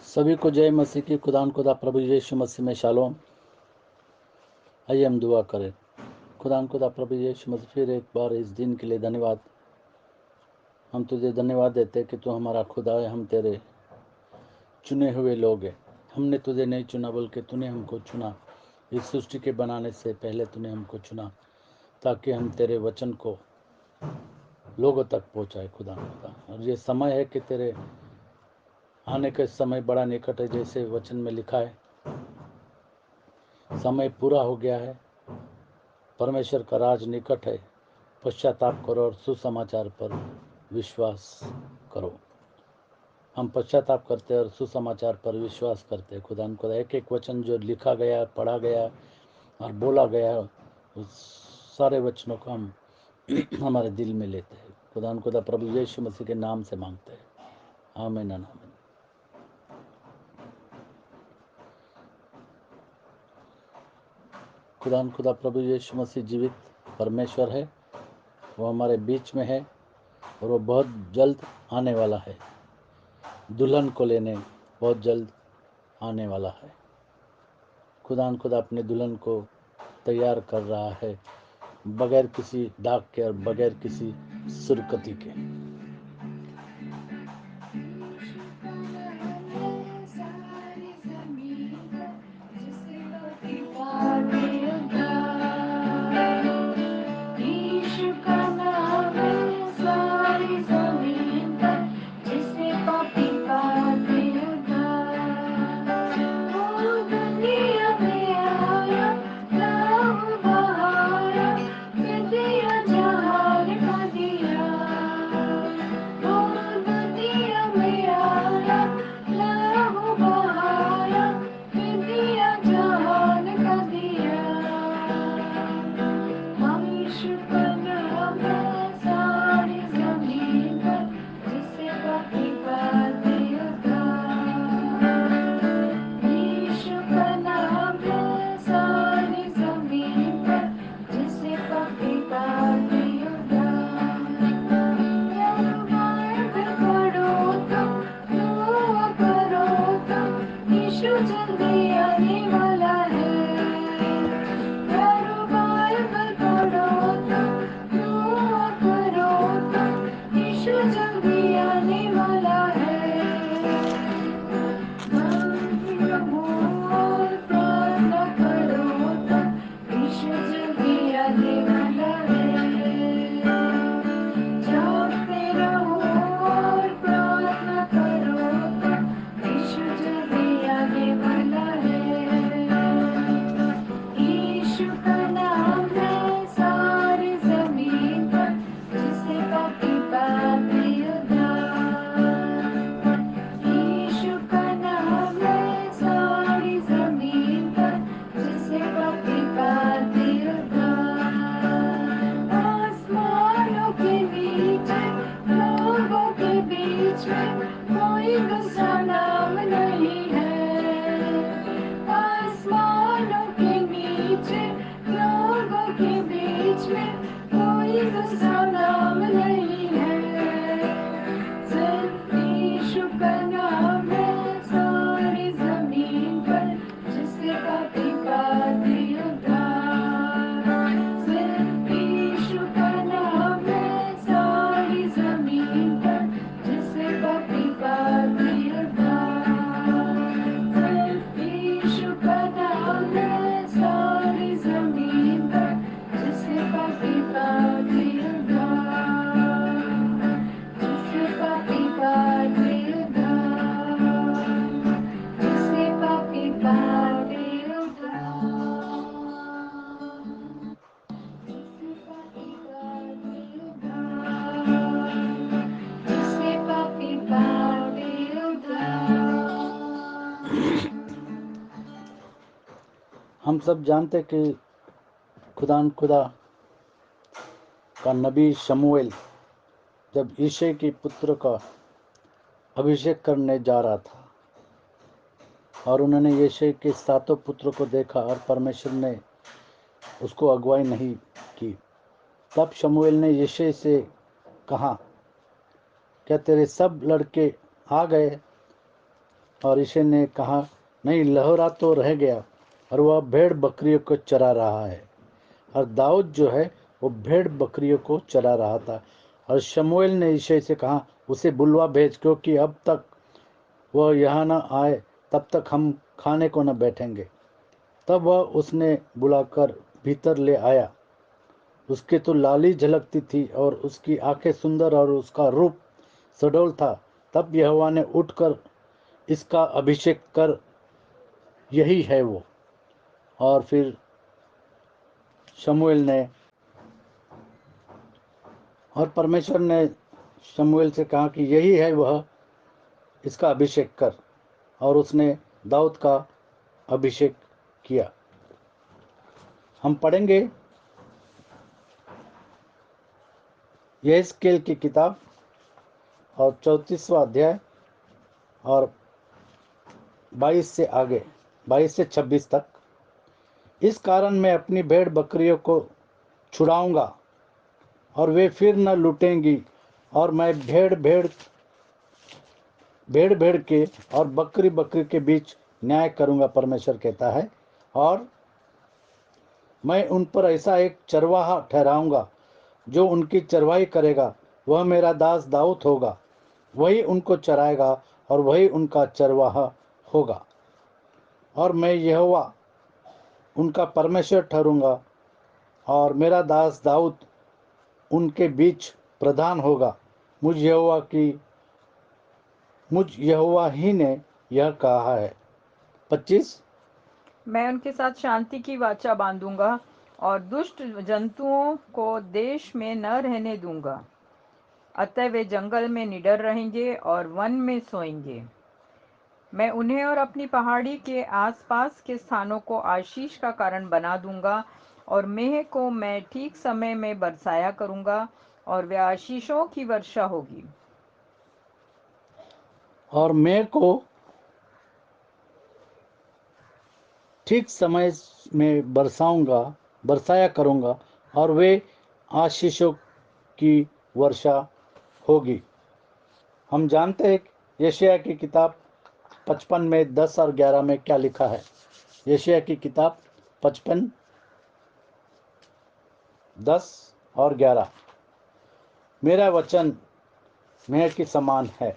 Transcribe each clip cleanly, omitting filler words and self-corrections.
सभी को जय मसीह की। खुदा प्रभु यीशु मसीह में शालोम। आइए हम दुआ करें। खुदा प्रभु यीशु मसीह, फिर एक बार इस दिन के लिए धन्यवाद। हम तुझे धन्यवाद देते हैं कि तू हमारा खुदा है, हम तेरे चुने हुए लोग हैं। हमने तुझे नहीं चुना बल्कि तूने हमको चुना। इस सृष्टि के बनाने से पहले तूने हमको चुना ताकि हम तेरे वचन को लोगों तक पहुंचाए। खुदा और ये समय है कि तेरे आने का समय बड़ा निकट है, जैसे वचन में लिखा है, समय पूरा हो गया है, परमेश्वर का राज निकट है। पश्चाताप करो और सुसमाचार पर विश्वास करो। हम पश्चाताप करते हैं और सुसमाचार पर विश्वास करते हैं। खुदा एक एक वचन जो लिखा गया, पढ़ा गया और बोला गया, उस सारे वचनों को हम हमारे दिल में लेते हैं। खुदा प्रभु यीशु मसीह के नाम से मांगते हैं, आमीन आमीन। खुदा प्रभु यीशु मसीह जीवित परमेश्वर है। वो हमारे बीच में है और वो बहुत जल्द आने वाला है। दुल्हन को लेने बहुत जल्द आने वाला है। खुदा अपने दुल्हन को तैयार कर रहा है, बगैर किसी डाक के और बगैर किसी सुरकती के। हम सब जानते कि खुदा का नबी शमूएल जब यिशै के पुत्र का अभिषेक करने जा रहा था और उन्होंने यिशै के 7 पुत्रों को देखा और परमेश्वर ने उसको अगुवाई नहीं की, तब शमूएल ने यिशै से कहा, क्या तेरे सब लड़के आ गए? और इसे ने कहा, नहीं, लहरा तो रह गया और वह भेड़ बकरियों को चरा रहा है। और दाऊद जो है वो भेड़ बकरियों को चरा रहा था। और शमूएल ने यिशै से कहा, उसे बुलवा भेज, क्योंकि अब तक वह यहाँ न आए तब तक हम खाने को न बैठेंगे। तब वह उसने बुलाकर भीतर ले आया। उसके तो लाली झलकती थी और उसकी आंखें सुंदर और उसका रूप सडोल था। तब यहोवा ने उठकर इसका अभिषेक कर, यही है वो। और फिर शमूएल ने और परमेश्वर ने शमूएल से कहा कि यही है वह, इसका अभिषेक कर। और उसने दाऊद का अभिषेक किया। हम पढ़ेंगे यहेजकेल की किताब और 34वां अध्याय और 22 से आगे, 22 से 26 तक। इस कारण मैं अपनी भेड़ बकरियों को छुड़ाऊंगा और वे फिर न लूटेंगी, और मैं भेड़ भेड़ के और बकरी बकरी के बीच न्याय करूंगा, परमेश्वर कहता है। और मैं उन पर ऐसा एक चरवाहा ठहराऊंगा जो उनकी चरवाही करेगा। वह मेरा दास दाऊद होगा, वही उनको चराएगा और वही उनका चरवाहा होगा। और मैं यहोवा उनका परमेश्वर ठहरूंगा और मेरा दास दाऊद उनके बीच प्रधान होगा। मुझ यहोवा ही ने यह कहा है। 25। मैं उनके साथ शांति की वाचा बांधूंगा और दुष्ट जंतुओं को देश में न रहने दूंगा। अतः वे जंगल में निडर रहेंगे और वन में सोएंगे। मैं उन्हें और अपनी पहाड़ी के आसपास के स्थानों को आशीष का कारण बना दूंगा, और मेंह को मैं ठीक समय में बरसाया करूंगा और वे आशीषों की वर्षा होगी। और मैं को ठीक समय में बरसाया करूंगा और वे आशीषों की वर्षा होगी। हम जानते हैं कि यशायाह की किताब 55 में 10 और 11 में क्या लिखा है। यशायाह की किताब 55, 10 और 11। मेरा वचन मेह के समान है,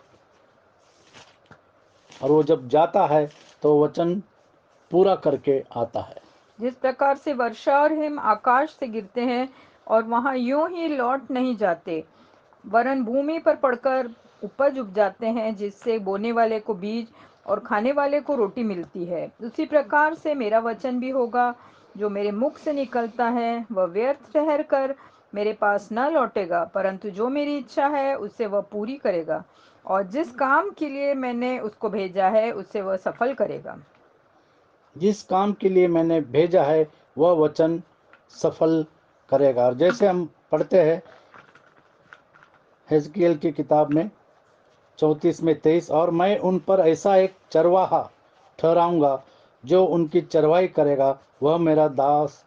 और वो जब जाता है तो वचन पूरा करके आता है। जिस प्रकार से वर्षा और हिम आकाश से गिरते हैं और वहां यूं ही लौट नहीं जाते, वरन भूमि पर पड़कर उपज उग जाते हैं, जिससे बोने वाले को बीज और खाने वाले को रोटी मिलती है, उसी प्रकार से मेरा वचन भी होगा जो मेरे मुख से निकलता है। वह व्यर्थ ठहर कर मेरे पास न लौटेगा, परंतु जो मेरी इच्छा है उसे वह पूरी करेगा, और जिस काम के लिए मैंने उसको भेजा है उसे वह सफल करेगा। जिस काम के लिए मैंने भेजा है वह वचन सफल करेगा। और जैसे हम पढ़ते हैं हिजकिय्येल की किताब में 34 में 23, और मैं उन पर ऐसा एक चरवाहा ठहराऊंगा जो उनकी चरवाही करेगा। वह मेरा दास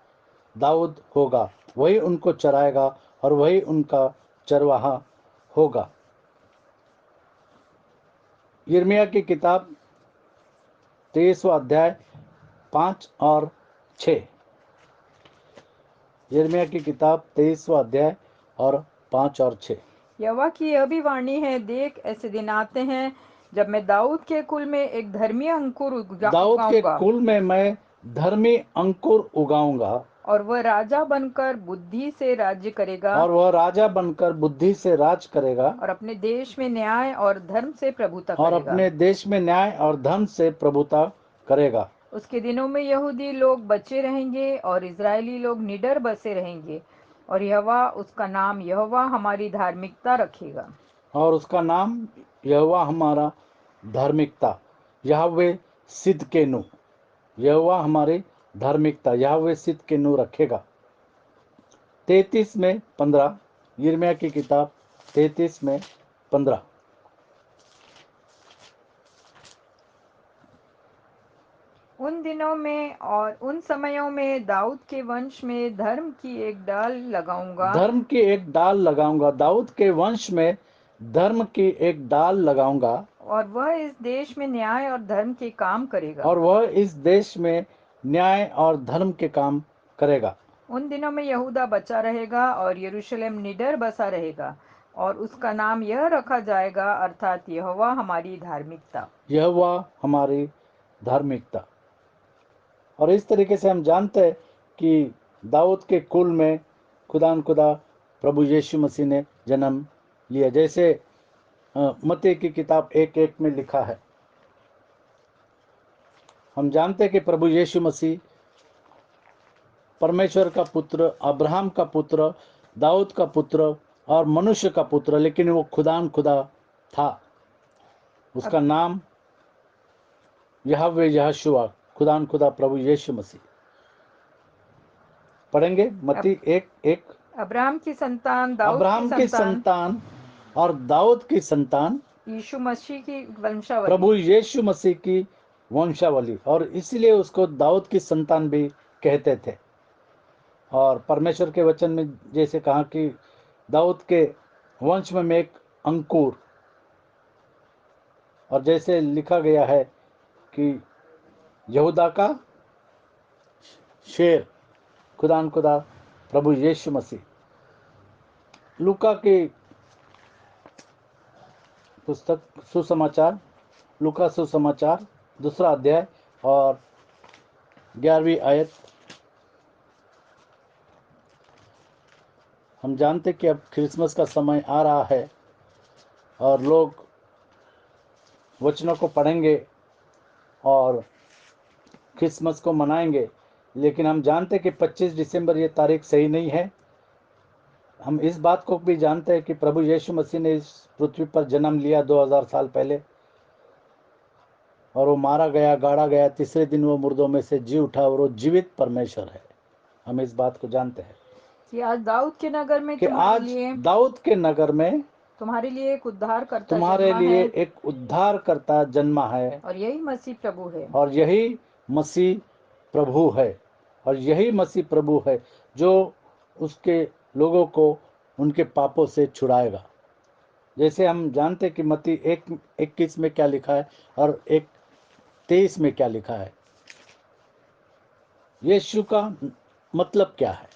दाऊद होगा, वही उनको चराएगा और वही उनका चरवाहा होगा। यिर्मयाह की किताब 23वां अध्याय 5 और 6। यिर्मयाह की किताब 23वां अध्याय और 5 और 6। यहोवा की यह भी वाणी है, देख ऐसे दिन आते हैं जब मैं दाऊद के कुल में एक धर्मी अंकुर दाऊद के उगाऊंगा, कुल में मैं धर्मी अंकुर उगाऊंगा, और वह राजा बनकर बुद्धि से राज्य करेगा, और वह राजा बनकर बुद्धि से राज करेगा, और अपने देश में न्याय और धर्म से प्रभुता और करेगा। अपने देश में न्याय और धर्म से प्रभुता करेगा। उसके दिनों में यहूदी लोग बचे रहेंगे और इजरायली लोग निडर बसे रहेंगे, और यहोवा उसका नाम यहोवा हमारी धार्मिकता रखेगा। और उसका नाम यहोवा हमारा धार्मिकता, यहोवे सिदकेनु, यहोवा हमारी धार्मिकता, यहोवे सिदकेनु रखेगा। 33 में 15। यिर्मयाह की किताब 33 में 15। उन दिनों में और उन समयों में दाऊद के वंश में धर्म की एक डाल लगाऊंगा, धर्म की एक डाल लगाऊंगा, दाऊद के वंश में धर्म की एक डाल लगाऊंगा, और वह इस देश में न्याय और धर्म के काम करेगा। और वह इस देश में न्याय और धर्म के काम करेगा। उन दिनों में यहूदा बचा रहेगा और यरूशलेम निडर बसा रहेगा, और उसका नाम यह रखा जाएगा, अर्थात यहोवा हमारी धार्मिकता। यह हुआ हमारी धार्मिकता। और इस तरीके से हम जानते हैं कि दाऊद के कुल में खुदा प्रभु यीशु मसीह ने जन्म लिया। जैसे मत्ती की किताब 1:1 में लिखा है, हम जानते हैं कि प्रभु यीशु मसीह परमेश्वर का पुत्र, अब्राहम का पुत्र, दाऊद का पुत्र और मनुष्य का पुत्र, लेकिन वो खुदा था। उसका नाम यहोवे यहोशुआ, खुदा प्रभु यीशु मसीह। पढ़ेंगे मत्ती 1:1। अब्राहम की संतान, दाऊद अब्राहम की संतान और दाऊद की संतान, यीशु मसीह की वंशावली, प्रभु यीशु मसीह की वंशावली, और इसलिए उसको दाऊद की संतान भी कहते थे। और परमेश्वर के वचन में जैसे कहा कि दाऊद के वंश में एक अंकुर, और जैसे लिखा गया है कि यहूदा का शेर, खुदा प्रभु यीशु मसीह। लूका की पुस्तक सुसमाचार, लूका सुसमाचार 2 अध्याय और 11वीं आयत। हम जानते कि अब क्रिसमस का समय आ रहा है और लोग वचनों को पढ़ेंगे और क्रिसमस को मनाएंगे, लेकिन हम जानते कि 25 दिसंबर ये तारीख सही नहीं है। हम इस बात को भी जानते हैं कि प्रभु यीशु मसीह ने इस पृथ्वी पर जन्म लिया 2000 साल पहले, और वो मारा गया, गाड़ा गया, तीसरे दिन वो मुर्दों में से जी उठा, और वो जीवित परमेश्वर है। हम इस बात को जानते हैं कि आज दाऊद के नगर में कि आज दाऊद के नगर में तुम्हारे लिए एक उद्धारकर्ता तुम्हारे जन्मा लिए है, एक उद्धारकर्ता जन्मा है, और यही मसीह प्रभु है। और यही मसीह प्रभु है, और यही मसीह प्रभु है जो उसके लोगों को उनके पापों से छुड़ाएगा। जैसे हम जानते कि मत्ती 1:21 में क्या लिखा है और 1:23 में क्या लिखा है। यीशु का मतलब क्या है?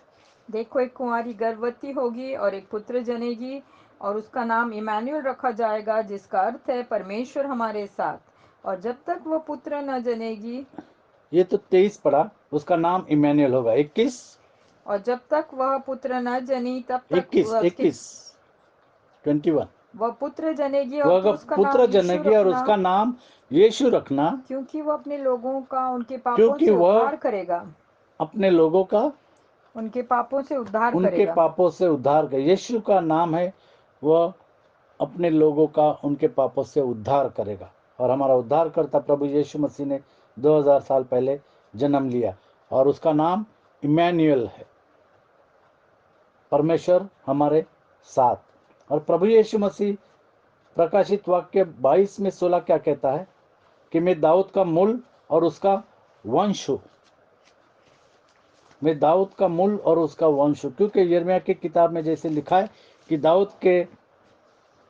देखो, एक कुंवारी गर्भवती होगी और एक पुत्र जनेगी, और उसका नाम इमानुएल रखा जाएगा, जिसका अर्थ है परमेश्वर हमारे साथ। और जब तक वह पुत्र न जनेगी, ये तो 23 पढ़ा, उसका नाम इमानुएल होगा। 21 और जब तक वह पुत्र न जनी, तब तक 21 वह पुत्र जनेगी, और वह तो उसका पुत्र नाम यीशु जनेगी और उसका रखना, नाम यीशु रखना, क्योंकि वह अपने लोगों का उनके पापों क्योंकि से वह उद्धार करेगा। अपने लोगों का उनके पापों से उद्धार उनके करेगा। पापों से उद्धार करे। यीशु का नाम है, वह अपने लोगों का उनके पापों से उद्धार करेगा। और हमारा उद्धारकर्ता प्रभु यीशु मसीह ने 2000 साल पहले जन्म लिया, और उसका नाम इमैनुएल है, परमेश्वर हमारे साथ। और प्रभु यीशु मसीह प्रकाशित वाक्य 22 में 16 क्या कहता है कि मैं दाऊद का मूल और उसका वंश हूँ। मैं दाऊद का मूल और उसका वंश हूँ, क्योंकि यिर्मयाह की किताब में जैसे लिखा है कि दाऊद के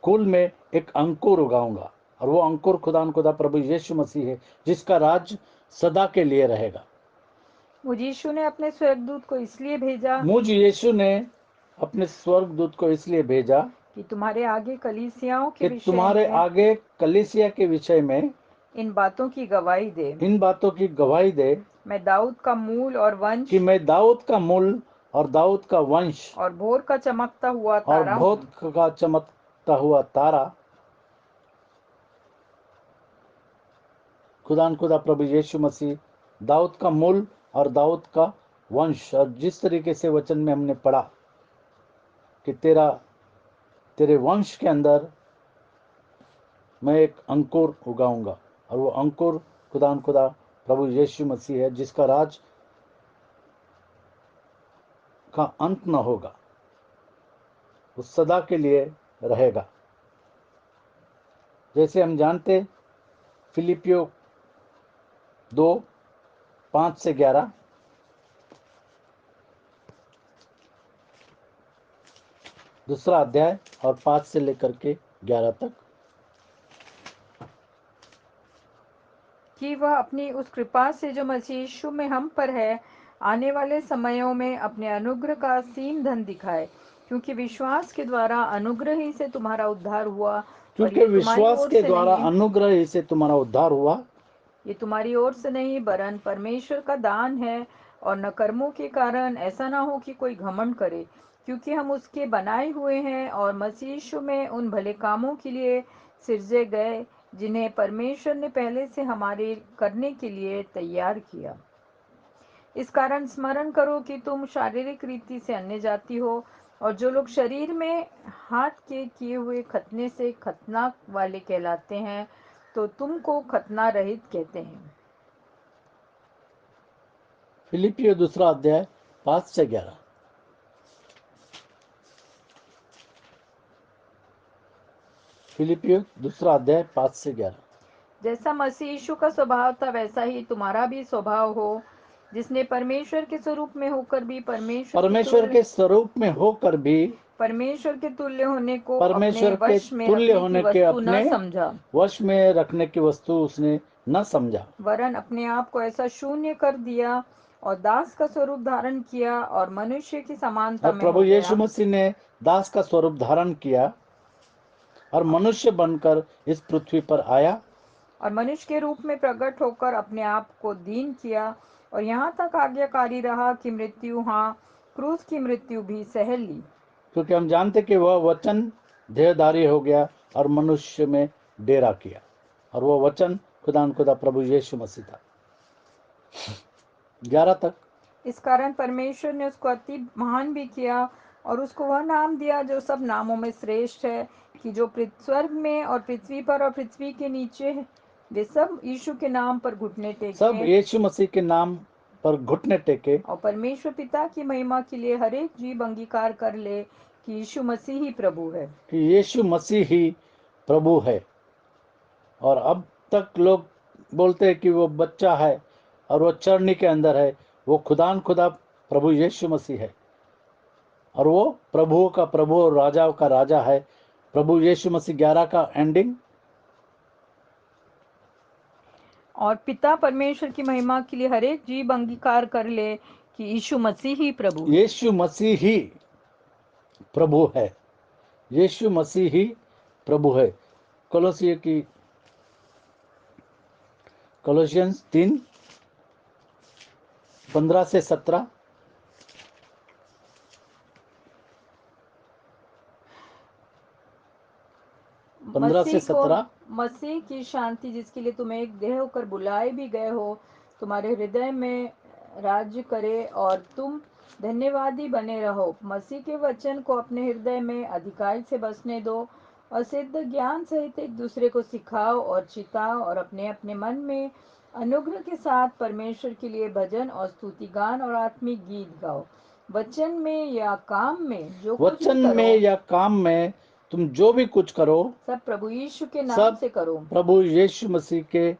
कुल में एक अंकुर उगाऊंगा, और वो अंकुर खुदा प्रभु यीशु मसीह है, जिसका राज सदा के लिए रहेगा। मुझ यीशु ने अपने स्वर्गदूत को इसलिए भेजा मुझ यीशु ने अपने स्वर्गदूत को इसलिए भेजा कि तुम्हारे आगे कलीसियाओं के कि विषय तुम्हारे में आगे कलीसिया के विषय में इन बातों की गवाही दे। इन बातों की गवाही दे मैं दाऊद का मूल और वंश कि मैं दाऊद का मूल और दाऊद का वंश और भोर का चमकता हुआ और तारा भोर हूँ। का चमकता हुआ तारा। खुदा प्रभु यीशु मसीह दाऊद का मूल और दाऊद का वंश। और जिस तरीके से वचन में हमने पढ़ा कि तेरे वंश के अंदर मैं एक अंकुर उगाऊंगा, और वो अंकुर खुदा प्रभु यीशु मसीह है, जिसका राज का अंत न होगा, वो सदा के लिए रहेगा। जैसे हम जानते फिलिपियो 2:5-11, दूसरा अध्याय और 5 से लेकर के 11 तक। कि वह अपनी उस कृपा से जो मसीह यीशु में हम पर है, आने वाले समयों में अपने अनुग्रह का असीम धन दिखाए। क्योंकि विश्वास के द्वारा अनुग्रह ही से तुम्हारा उद्धार हुआ, और क्योंकि ये तुम्हारी विश्वास ओर के से द्वारा नहीं, अनुग्रह ही से तुम्हारा उद्धार हुआ, ये तुम्हारी ओर से नहीं वरन परमेश्वर का दान है। और न कर्मों के कारण, ऐसा ना हो कि कोई घमंड करे। क्योंकि हम उसके बनाए हुए हैं और मसीह यीशु में उन भले कामों के लिए सिरजे गए, जिन्हें परमेश्वर ने पहले से हमारे करने के लिए तैयार किया। इस कारण स्मरण करो कि तुम शारीरिक रीति से अन्य जाति हो, और जो लोग शरीर में हाथ के किए हुए खतने से खतना वाले कहलाते हैं, तो तुमको खतना रहित कहते हैं। फिलिपियो 2 अध्याय 5 से 11। फिलिपियो 2 अध्याय 5 से 11। जैसा मसीह यीशु का स्वभाव था, वैसा ही तुम्हारा भी स्वभाव हो, जिसने परमेश्वर के स्वरूप में होकर भी परमेश्वर के स्वरूप में होकर भी परमेश्वर के तुल्य होने को अपने परमेश्वर के वश में तुल्य रखने की होने के वस्तु न अपने समझा, वश में रखने की वस्तु उसने न समझा, वरन अपने आप को ऐसा शून्य कर दिया और दास का स्वरूप धारण किया, और मनुष्य की समानता और में प्रभु हो यीशु गया, मसीह ने दास का स्वरूप धारण किया और मनुष्य बनकर इस पृथ्वी पर आया, और मनुष्य के रूप में प्रकट होकर अपने आप को दीन किया, और यहाँ तक आज्ञाकारी रहा कि मृत्यु, हाँ, क्रूस की मृत्यु भी सह ली। क्योंकि हम जानते कि वह वचन देहधारी हो गया और मनुष्य में डेरा किया, और वह वचन खुदा प्रभु यीशु मसीह था। 11 तक। इस कारण परमेश्वर ने उसको अति महान भी किया, और उसको वह नाम दिया जो सब नामों में श्रेष्ठ है, कि जो स्वर्ग में और पृथ्वी पर और पृथ्वी के नीचे है, वे सब यीशु के नाम पर घुटने सब टेके, यीशु मसीह के नाम पर घुटने टेके, और परमेश्वर पिता की महिमा के लिए हर एक जीव अंगीकार कर ले कि यीशु मसीह ही प्रभु है। कि यीशु मसीह ही प्रभु है। और अब तक लोग बोलते हैं कि वो बच्चा है और वो चरनी के अंदर है, वो खुदा प्रभु यीशु मसीह है, और वो प्रभुओं का प्रभु और राजाओं का राजा है। प्रभु यीशु मसीह 11 का एंडिंग। और पिता परमेश्वर की महिमा के लिए हर एक जीव अंगीकार कर ले कि यीशु मसीह ही प्रभु है। यीशु मसीह ही प्रभु है, यीशु मसीह ही प्रभु है। कोलोसियंस 3:15-17। 15 से 17। मसीह की शांति, जिसके लिए तुम एक देह होकर बुलाए भी गए हो, तुम्हारे हृदय में राज्य करे, और तुम धन्यवादी बने रहो। मसीह के वचन को अपने हृदय में अधिकाई से बसने दो, और सिद्ध ज्ञान सहित एक दूसरे को सिखाओ और चिताओ, और अपने अपने मन में अनुग्रह के साथ परमेश्वर के लिए भजन और स्तुति गान और आत्मिक गीत गाओ। वचन में या काम में जो कुछ भी वचन करो, में या काम में तुम जो भी कुछ करो, सब प्रभु यीशु के नाम सब से करो। प्रभु यीशु मसीह के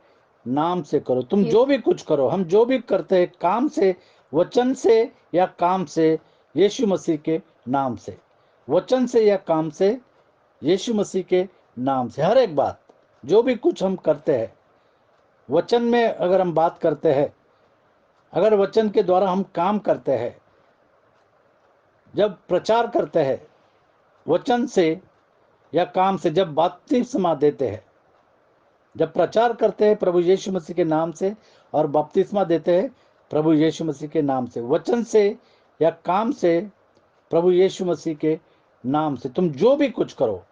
नाम से करो। तुम जो भी कुछ करो, हम जो भी करते हैं, काम से, वचन से या काम से, यीशु मसीह के नाम से, वचन से या काम से, यीशु मसीह के नाम से। हर एक बात जो भी कुछ हम करते हैं, वचन में अगर हम बात करते हैं, अगर वचन के द्वारा हम काम करते हैं, जब प्रचार करते हैं वचन से या काम से, जब बपतिस्मा देते हैं, जब प्रचार करते हैं प्रभु यीशु मसीह के नाम से और बपतिस्मा देते हैं प्रभु यीशु मसीह के नाम से, वचन से या काम से, प्रभु यीशु मसीह के नाम से, तुम जो भी कुछ करो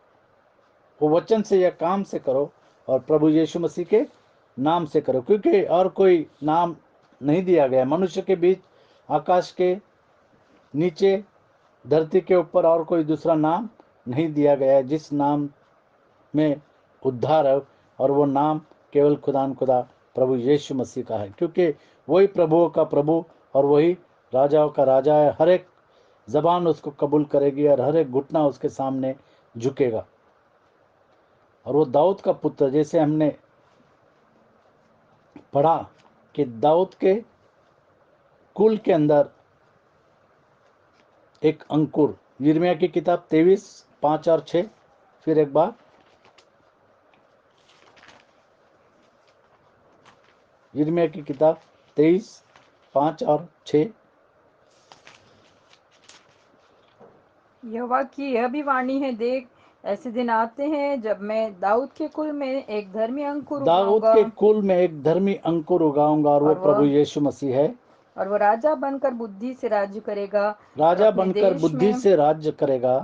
वो वचन से या काम से करो और प्रभु यीशु मसीह के नाम से करो। क्योंकि और कोई नाम नहीं दिया गया मनुष्य के बीच, आकाश के नीचे, धरती के ऊपर और कोई दूसरा नाम नहीं दिया गया है जिस नाम में उद्धार है, और वो नाम केवल खुदा प्रभु यीशु मसीह का है। क्योंकि वही प्रभुओं का प्रभु और वही राजाओं का राजा है। हर एक जबान उसको कबूल करेगी और हर एक घुटना उसके सामने झुकेगा। और वो दाऊद का पुत्र, जैसे हमने पढ़ा कि दाऊद के कुल के अंदर एक अंकुर, यिर्मयाह की किताब 23:5-6। फिर एक बार यिर्मयाह की किताब 23:5-6। यहोवा की यह भी वाणी है, देख ऐसे दिन आते हैं जब मैं दाऊद के कुल में एक धर्मी अंकुर दाऊद उगाऊंगा के कुल में एक धर्मी अंकुर उगाऊंगा, और वो प्रभु यीशु मसीह है। और वो राजा बनकर बुद्धि से राज्य करेगा राजा बनकर बुद्धि से राज्य करेगा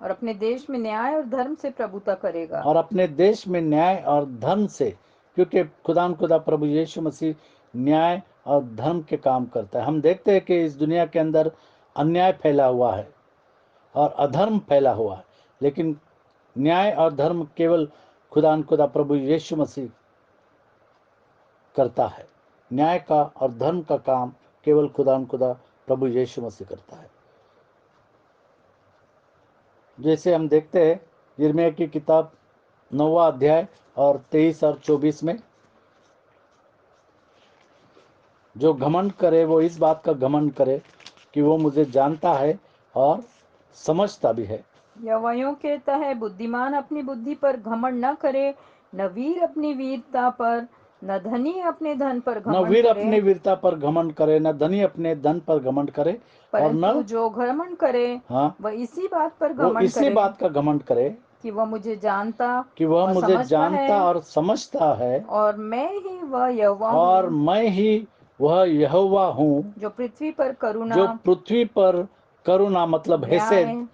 और अपने देश में न्याय और धर्म से प्रभुता करेगा। और अपने देश में न्याय और धर्म से, क्योंकि खुदा प्रभु यीशु मसीह न्याय और धर्म के काम करता है। हम देखते हैं कि इस दुनिया के अंदर अन्याय फैला हुआ है और अधर्म फैला हुआ है, लेकिन न्याय और धर्म केवल खुदा प्रभु यीशु मसीह करता है। न्याय का और धर्म का काम केवल खुदा प्रभु यीशु मसीह करता है। जैसे हम देखते हैं यिर्मयाह की किताब 9वां अध्याय और 23 और 24 में, जो घमंड करे वो इस बात का घमंड करे कि वो मुझे जानता है और समझता भी है। यहोवा यूं कहता है, बुद्धिमान अपनी बुद्धि पर घमंड न करे, न वीर अपनी वीरता पर, न धनी अपने धन पर न घमंड वीर करे, अपने वीरता पर घमंड करे, न धनी अपने धन पर घमंड करे, और न परंतु जो घमंड करे वह इसी बात पर वो घमंड इसी करे बात का घमंड करे कि वह मुझे जानता कि वह और मुझे समझता जानता है, और समझता है, और मैं ही वह यहोवा और हूँ मैं ही वह यहोवा हूँ, जो पृथ्वी पर करुणा, जो पृथ्वी पर करुणा मतलब हेसेद, न्याय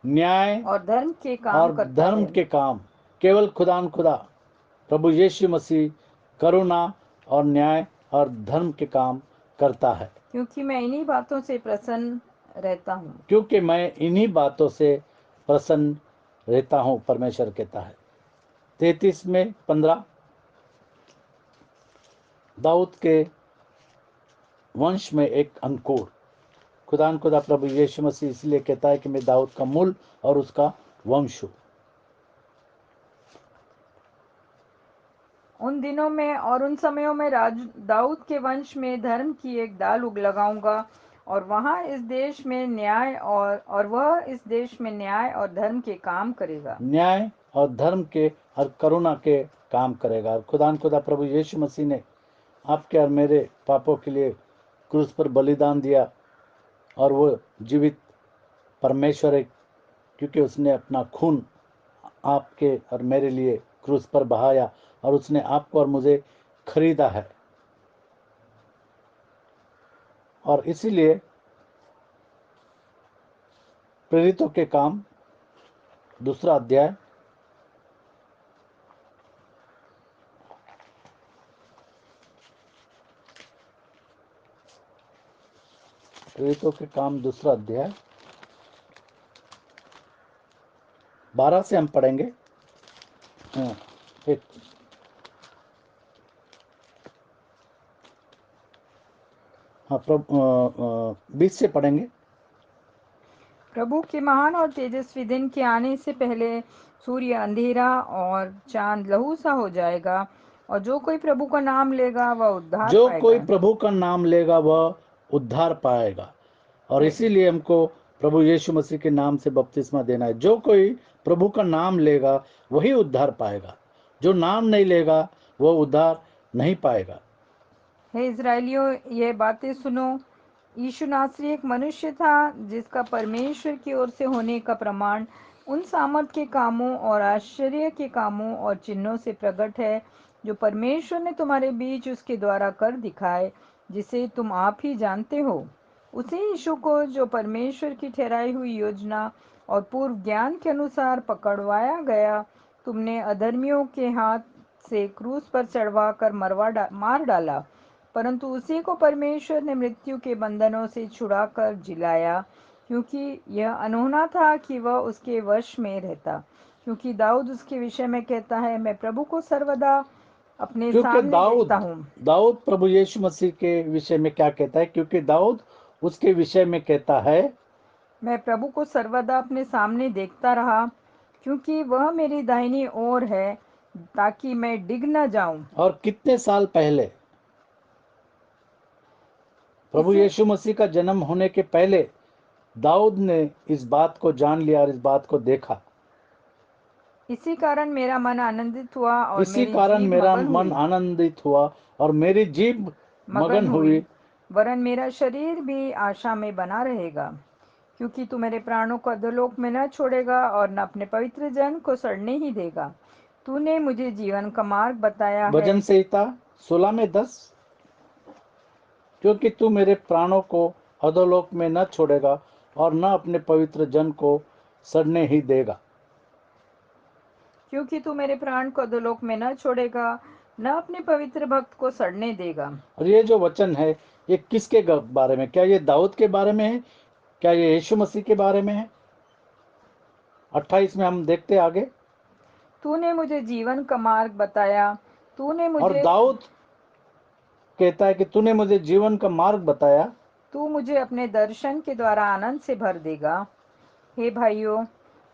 न्याय और धर्म के काम और करता धर्म है। के काम केवल खुदा प्रभु यीशु मसीह करुणा और न्याय और धर्म के काम करता है, क्योंकि मैं इन्हीं बातों से प्रसन्न रहता हूँ। क्योंकि मैं इन्हीं बातों से प्रसन्न रहता हूँ, परमेश्वर कहता है। 33 में 15, दाऊद के वंश में एक अंकुर। खुदा प्रभु यीशु मसीह इसलिए कहता है कि मैं दाऊद का मूल और उसका वंश हूँ। उन दिनों में और उन समयों में दाऊद के वंश में धर्म की एक दाल उग लगाऊंगा, और वह इस देश में न्याय और धर्म के काम करेगा। न्याय और धर्म के और करुणा के काम करेगा। और खुदा प्रभु यीशु मसीह ने आपके और मेरे पापों के लिए क्रूस पर बलिदान दिया, और वो जीवित परमेश्वर है, क्योंकि उसने अपना खून आपके और मेरे लिए क्रूस पर बहाया, और उसने आपको और मुझे खरीदा है। और इसीलिए प्रेरितों के काम 2 अध्याय प्रेरितों के काम 2 अध्याय 12 से हम पढ़ेंगे। एक हाँ 20 से पढ़ेंगे। प्रभु के महान और तेजस्वी दिन के आने से पहले सूर्य अंधेरा और चांद लहू सा हो जाएगा, और जो कोई प्रभु का नाम लेगा वह उद्धार जो कोई पाएगा। प्रभु का नाम लेगा वह उद्धार पाएगा। और है। इसीलिए हमको प्रभु यीशु मसीह के नाम से बपतिस्मा देना है। जो कोई प्रभु का नाम लेगा वही उद्धार पाएगा, जो नाम नहीं लेगा वह उद्धार नहीं पाएगा। हे इज़राइलियों, ये बातें सुनो। यीशु नासरी एक मनुष्य था जिसका परमेश्वर की ओर से होने का प्रमाण उन सामर्थ के कामों और आश्चर्य के कामों और चिन्हों से प्रकट है जो परमेश्वर ने तुम्हारे बीच उसके द्वारा कर दिखाए, जिसे तुम आप ही जानते हो। उसी यीशु को जो परमेश्वर की ठहराई हुई योजना और पूर्व ज्ञान के अनुसार पकड़वाया गया, तुमने अधर्मियों के हाथ से क्रूस पर चढ़वा कर मार डाला, परंतु उसी को परमेश्वर ने मृत्यु के बंधनों से छुड़ाकर जिलाया, क्योंकि यह अनहोना था कि वह उसके वश में रहता। क्योंकि दाऊद उसके विषय में कहता है, मैं प्रभु को सर्वदा अपने क्योंकि सामने देखता हूँ। दाऊद प्रभु यीशु मसीह के विषय में क्या कहता है? क्योंकि दाऊद उसके विषय में कहता है, मैं प्रभु को सर्वदा अपने सामने देखता रहा, क्योंकि वह मेरी दाहिनी ओर है, ताकि मैं डिग न जाऊं। और कितने साल पहले प्रभु इसे यीशु मसीह का जन्म होने के पहले दाऊद ने इस बात को जान लिया और इस बात को देखा। इसी कारण मेरा मन आनंदित हुआ और इसी मेरी कारण जीभ मेरा मगन मन हुई आनंदित हुआ और मेरी जीभ मगन हुई। वरन मेरा शरीर भी आशा में बना रहेगा, क्योंकि तू मेरे प्राणों को अधोलोक में न छोड़ेगा और न अपने पवित्र जन को सड़ने ही देगा। तूने मुझे जीवन का मार्ग बताया है। भजन संहिता 16 में 10। क्योंकि तू मेरे प्राणों को अधोलोक में न छोड़ेगा और न अपने पवित्र जन को सड़ने ही देगा। क्योंकि तू मेरे प्राण को अधोलोक में न छोड़ेगा, न अपने पवित्र भक्त को सड़ने देगा। और ये जो वचन है ये किसके बारे में? क्या ये दाऊद के बारे में है? क्या ये यीशु मसीह के बारे में है? 28 में हम देखते आगे। तूने मुझे जीवन का मार्ग बताया। तूने और मुझे दाऊद कहता है कि तूने मुझे जीवन का मार्ग बताया। तू मुझे अपने दर्शन के द्वारा आनंद से भर देगा। हे भाइयों,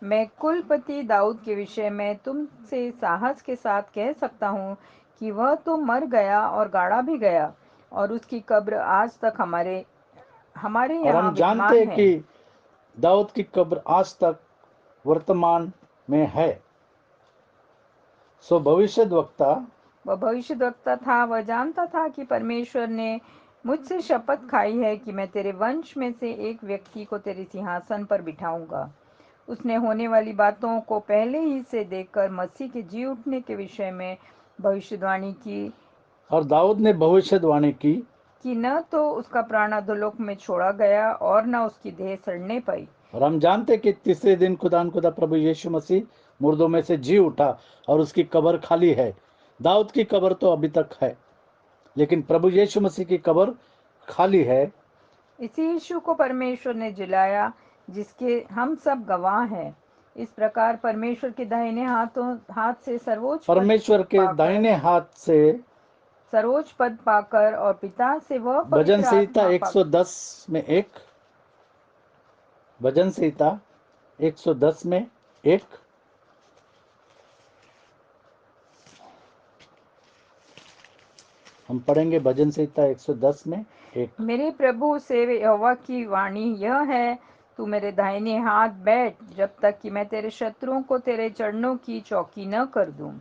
मैं कुलपति दाऊद के विषय में तुमसे साहस के साथ कह सकता हूँ कि वह तो मर गया और गाड़ा भी गया, और उसकी कब्र आज तक हमारे हमारे और यहाँ हम जानते विद्यमान हैं है। कि दाऊद की कब्र आज तक वर्तमान में है। सो भविष्यद्वक्ता वह भविष्यद्वक्ता था। वह जानता था कि परमेश्वर ने मुझसे शपथ खाई है कि मैं तेरे वंश में से एक व्यक्ति को तेरे सिंहासन पर बिठाऊंगा। उसने होने वाली बातों को पहले ही से देखकर मसीह के जी उठने के विषय में भविष्यवाणी की और दाऊद ने भविष्यवाणी की कि न तो उसका प्राण अधोलोक में छोड़ा गया और न उसकी देह सड़ने पाई। और हम जानते कि तीसरे दिन खुदा प्रभु यीशु मसीह मुर्दों में से जी उठा और उसकी कब्र खाली है। दाऊद की कब्र तो अभी तक है, लेकिन प्रभु यीशु मसीह की कब्र खाली है। इसी यीशु को परमेश्वर ने जिलाया, जिसके हम सब गवाह हैं। इस प्रकार परमेश्वर के दाहिने हाथ से परमेश्वर के दाहिने हाथ से सर्वोच्च पद पाकर और पिता से वह भजन पवित्र संहिता आत्मा पाकर 110 में 1। भजन संहिता 110 में 1। हम पढ़ेंगे भजन संहिता 110 में 1। मेरे प्रभु से यहोवा की वाणी यह है, तू मेरे दाहिने हाथ बैठ, जब तक कि मैं तेरे शत्रुओं को तेरे चरणों की चौकी न कर दूं।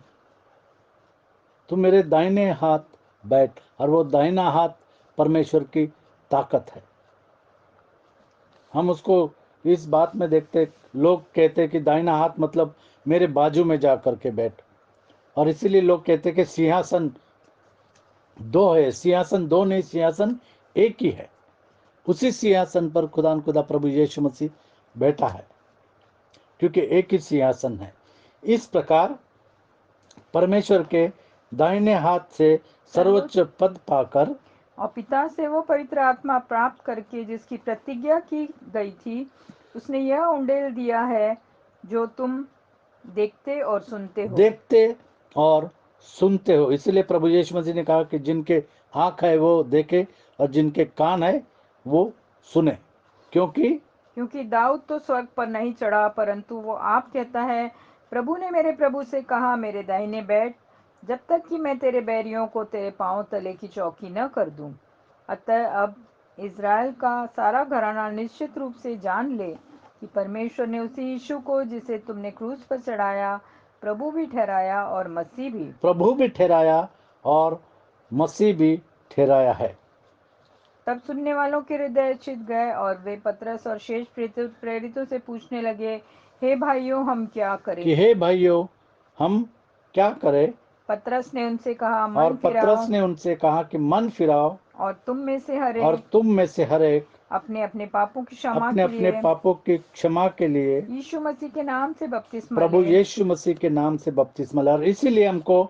तू मेरे दाहिने हाथ बैठ। और वो दाहिना हाथ परमेश्वर की ताकत है। हम उसको इस बात में देखते, लोग कहते कि दाहिना हाथ मतलब मेरे बाजू में जा करके बैठ। और इसीलिए लोग कहते कि सिंहासन दो है। सिंहासन दो नहीं, सिंहासन एक ही है। उसी सिंहासन पर खुदा प्रभु यीशु मसीह बैठा है, क्योंकि एक ही सिंहासन है। इस प्रकार परमेश्वर के दाहिने हाथ से सर्वोच्च पद पाकर और पिता से वो पवित्र आत्मा प्राप्त करके जिसकी प्रतिज्ञा की गई थी, उसने यह उंडेल दिया है जो तुम देखते और सुनते हो। देखते और सुनते हो। इसलिए प्रभु यीशु मसीह ने कहा कि जिनके आंख है वो देखे और जिनके कान है वो सुने। क्योंकि दाऊद तो स्वर्ग पर नहीं चढ़ा, परंतु वो आप कहता है, प्रभु ने मेरे प्रभु से कहा, मेरे दाहिने बैठ, जब तक कि मैं तेरे बैरियों को तेरे पांव तले की चौकी न कर दूं। अतः अब इज़राइल का सारा घराना निश्चित रूप से जान ले कि परमेश्वर ने उसी यीशु को जिसे तुमने क्रूस पर चढ़ाया, प्रभु भी ठहराया और मसीह भी। प्रभु भी ठहराया और मसीह भी ठहराया है। तब सुनने वालों के हृदय छिद गए और वे पतरस और शेष प्रेरितों से पूछने लगे, हे भाइयों, हम क्या करें? कि हे भाइयों, हम क्या करें? पतरस ने उनसे कहा, और मन फिराओ पतरस ने उनसे कहा कि मन फिराओ और तुम में से हर और एक तुम में से हर एक अपने अपने पापों की क्षमा अपने के अपने लिए पापों की क्षमा के लिए यीशु मसीह के नाम से बपतिस्मा प्रभु ले। यीशु मसीह के नाम से बपतिस्मा ला। इसीलिए हमको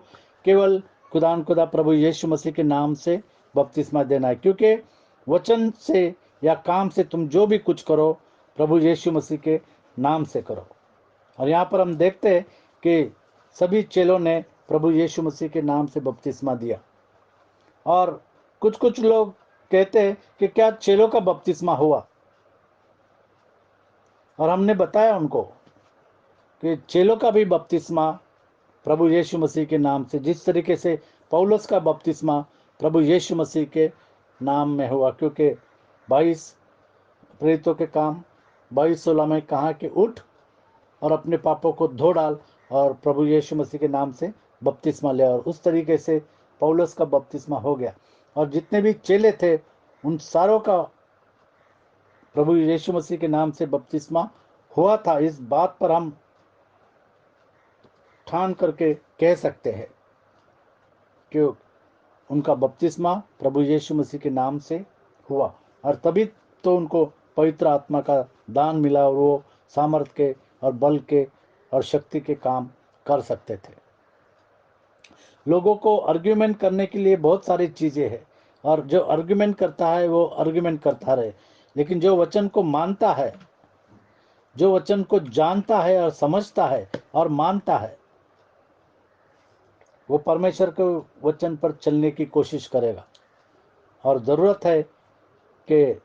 केवल खुदा प्रभु यीशु मसीह के नाम से बपतिस्मा देना है, क्योंकि वचन से या काम से तुम जो भी कुछ करो प्रभु यीशु मसीह के नाम से करो। और यहाँ पर हम देखते हैं कि सभी चेलों ने प्रभु यीशु मसीह के नाम से बपतिस्मा दिया। और कुछ कुछ लोग कहते हैं कि क्या चेलों का बपतिस्मा हुआ? और हमने बताया उनको कि चेलों का भी बपतिस्मा प्रभु यीशु मसीह के नाम से, जिस तरीके से पौलुस का बपतिस्मा प्रभु यीशु मसीह के नाम में हुआ, क्योंकि 22 प्रेरितों के काम 22:16 में कहा कि उठ और अपने पापों को धो डाल और प्रभु यीशु मसीह के नाम से बपतिस्मा लिया, और उस तरीके से पौलुस का बपतिस्मा हो गया। और जितने भी चेले थे उन सारों का प्रभु यीशु मसीह के नाम से बपतिस्मा हुआ था। इस बात पर हम ठान करके कह सकते हैं कि उनका बपतिस्मा प्रभु यीशु मसीह के नाम से हुआ, और तभी तो उनको पवित्र आत्मा का दान मिला, और वो सामर्थ के और बल के और शक्ति के काम कर सकते थे। लोगों को आर्ग्यूमेंट करने के लिए बहुत सारी चीज़ें हैं, और जो आर्ग्यूमेंट करता है वो आर्ग्यूमेंट करता रहे, लेकिन जो वचन को मानता है, जो वचन को जानता है और समझता है और मानता है, वो परमेश्वर के वचन पर चलने की कोशिश करेगा। और ज़रूरत है कि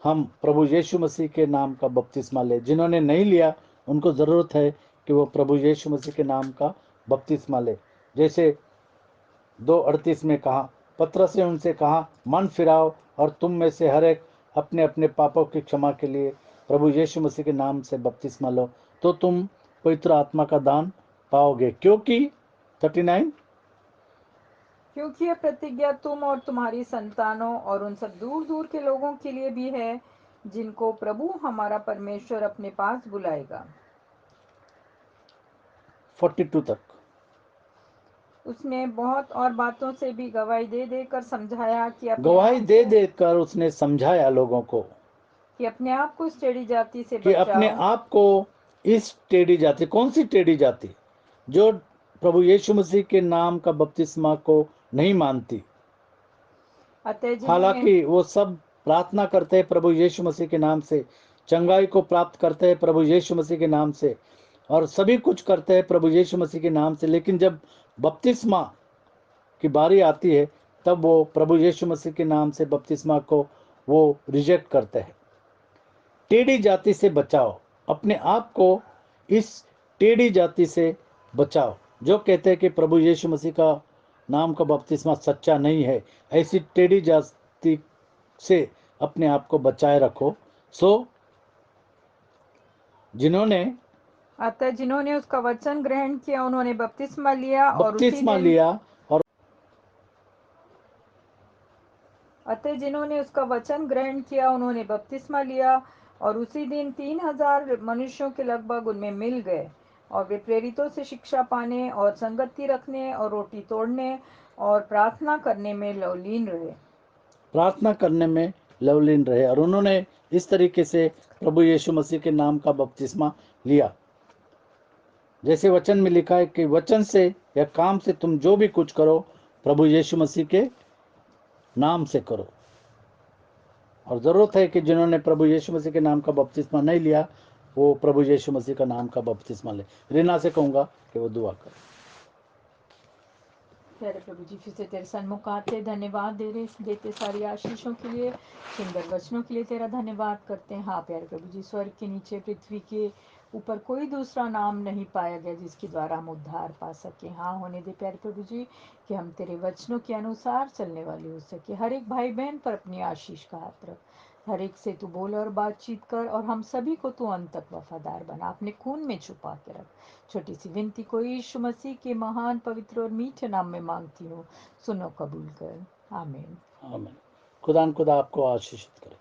हम प्रभु यीशु मसीह के नाम का बपतिस्मा ले। जिन्होंने नहीं लिया उनको ज़रूरत है कि वो प्रभु यीशु मसीह के नाम का बपतिस्मा ले। जैसे 2:38 में कहा, पतरस ने उनसे कहा, मन फिराओ और तुम में से हर एक अपने अपने पापों की क्षमा के लिए प्रभु यीशु मसीह के नाम से बपतिस्मा लो, तो तुम पवित्र आत्मा का दान पाओगे। क्योंकि 39, क्योंकि यह प्रतिज्ञा तुम और तुम्हारी संतानों और उन सब दूर दूर के लोगों के लिए भी है जिनको प्रभु हमारा परमेश्वर अपने पास बुलाएगा। 42 तक उसने बहुत और बातों से भी गवाही दे देकर समझाया कि गवाही दे देकर उसने समझाया लोगों को अपने आप को इस टेढ़ी जाति से कि अपने बचाओ। आप को इस टेढ़ी जाति, कौन सी टेढ़ी जाति? जो प्रभु यीशु मसीह के नाम का बपतिस्मा को नहीं मानती। अतः जिन्होंने हालांकि वो सब प्रार्थना करते हैं प्रभु यीशु मसीह के नाम से, चंगाई को प्राप्त करते हैं प्रभु यीशु मसीह के नाम से, और सभी कुछ करते हैं प्रभु यीशु मसीह के नाम से, लेकिन जब बपतिस्मा की बारी आती है तब वो प्रभु यीशु मसीह के नाम से बपतिस्मा को वो रिजेक्ट करते हैं। टेढ़ी जाति से बचाओ, अपने आप को इस टेढ़ी जाति से बचाओ जो कहते हैं कि प्रभु यीशु मसीह का नाम का बपतिस्मा सच्चा नहीं है। ऐसी टेढ़ी जाति से अपने आप को बचाए रखो। अतः जिन्होंने उसका वचन ग्रहण किया उन्होंने बपतिस्मा लिया और उसी बपतिस्मा दिन लिया और अतः जिन्होंने उसका वचन ग्रहण किया उन्होंने बपतिस्मा लिया और उसी दिन 3000 मनुष्यों के लगभग उनमें मिल गए, और वे प्रेरितों से शिक्षा पाने और संगति रखने और रोटी तोड़ने और प्रार्थना करने में लवलीन रहे, और उन्होंने इस तरीके से प्रभु यीशु मसीह के नाम का बपतिस्मा लिया। जैसे वचन में लिखा है कि वचन से या काम से तुम जो भी कुछ करो प्रभु यीशु मसीह के नाम से करो। और ज़रूरत है कि जिन्होंने प्रभु यीशु मसीह के नाम का बपतिस्मा नहीं लिया वो प्रभु यीशु मसीह का नाम का बपतिस्मा ले। रीना से कहूँगा कि वो दुआ करे। प्यारे प्रभु जी, फिर से तेरे सन्मुख आते धन्यवाद देते सारी आशीषों के लिए, सुंदर वचनों के लिए तेरा धन्यवाद करते हैं। हाँ प्यारे प्रभु जी, स्वर्ग के नीचे पृथ्वी के ऊपर कोई दूसरा नाम नहीं पाया गया जिसके द्वारा हम उद्धार पा सके। हाँ होने दे प्यारे प्रभु जी कि हम तेरे वचनों के अनुसार चलने वाले हो सके। हर एक भाई बहन पर अपनी आशीष का हाथ रख, हर एक से तू बोल और बातचीत कर, और हम सभी को तू अंत तक वफादार बना, अपने खून में छुपा के रख। छोटी सी विनती को यीशु मसीह के महान पवित्र और मीठे नाम में मांगती हूँ, सुनो कबूल कर। आमीन। आमीन। खुदा आपको आशीषित करे।